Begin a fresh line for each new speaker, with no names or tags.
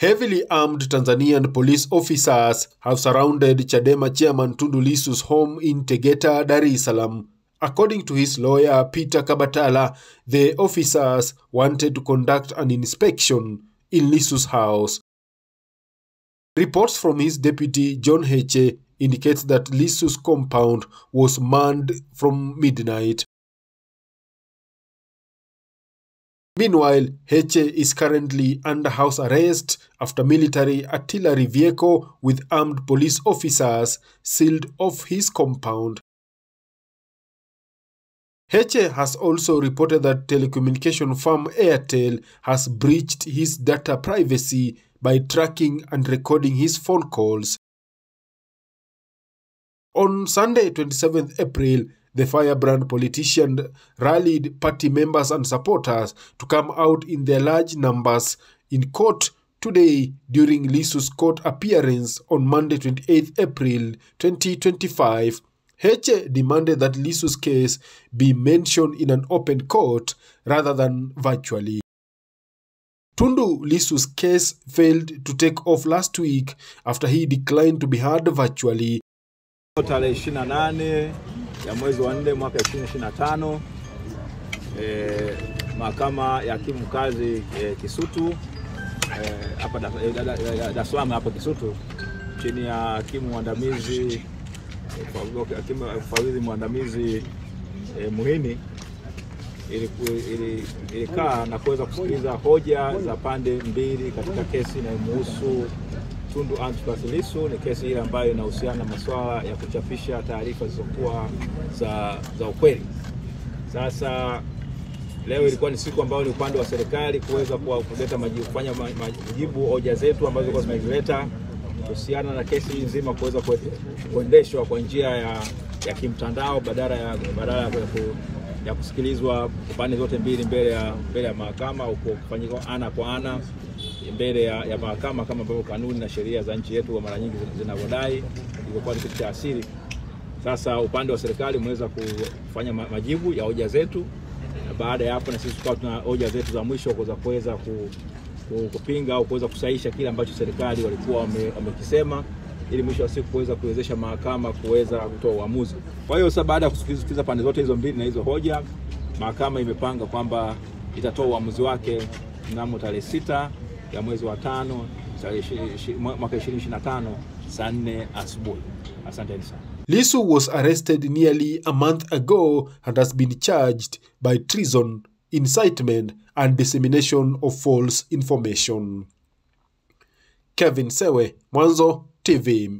Heavily armed Tanzanian police officers have surrounded Chadema chairman Tundu Lissu's home in Tegeta, Dar es Salaam. According to his lawyer, Peter Kabatala, the officers wanted to conduct an inspection in Lissu's house. Reports from his deputy, John Heche, indicates that Lissu's compound was manned from midnight. Meanwhile, Heche is currently under house arrest after military artillery vehicle with armed police officers sealed off his compound. Heche has also reported that telecommunication firm Airtel has breached his data privacy by tracking and recording his phone calls. On Sunday, 27th April, the firebrand politician rallied party members and supporters to come out in their large numbers in court today during Lissu's court appearance on Monday, 28th April 2025. Heche demanded that Lissu's case be mentioned in an open court rather than virtually. Tundu Lissu's case failed to take off last week after he declined to be heard virtually.
Tarehe 28 ya mwezi wa 4 mwaka 2025 mahakama ya hakimu mkazi Kisutu hapa Dar es Salaam hapo Kisutu chini ya hakimu mwandamizi mfawidhi mwandamizi Muhini ilikaa na kuweza kusikiliza hoja za pande mbili katika kesi inayomhusu Tundu Antipas Lissu. Ni kesi ile ambayo inahusiana na masuala ya kuchapisha taarifa zisizokuwa za ukweli. Sasa leo ilikuwa ni siku ambayo ni upande wa serikali kuweza kuleta kufanya majibu hoja zetu ambazo kwa zimezileta kuhusiana na kesi nzima kuweza kuendeshwa kwa njia ya kimtandao badala ya kusikilizwa pande zote mbili mbele ya mahakama au kufanyika ana kwa ana mbele ya mahakama kama ambavyo kanuni na sheria za nchi yetu mara nyingi zinavyodai. Ilikuwa ni kitu cha asili. Sasa upande wa serikali umeweza kufanya majibu ya hoja zetu, na baada ya hapo na sisi tukao tuna hoja zetu za mwisho kuweza kupinga au kuweza kusahihisha kile ambacho serikali walikuwa wamekisema, ili mwisho wa siku kuweza kuwezesha mahakama kuweza kutoa uamuzi. Kwa hiyo sasa baada ya kusikiliza pande zote hizo mbili na hizo hoja, mahakama imepanga kwamba itatoa uamuzi wake mnamo tarehe 6 ya mwezi wa 5 mwaka 2025 saa 4 asubuhi. Asante sana.
Lissu was arrested nearly a month ago and has been charged by treason, incitement and dissemination of false information. Kevin Sewe, Mwanzo TV.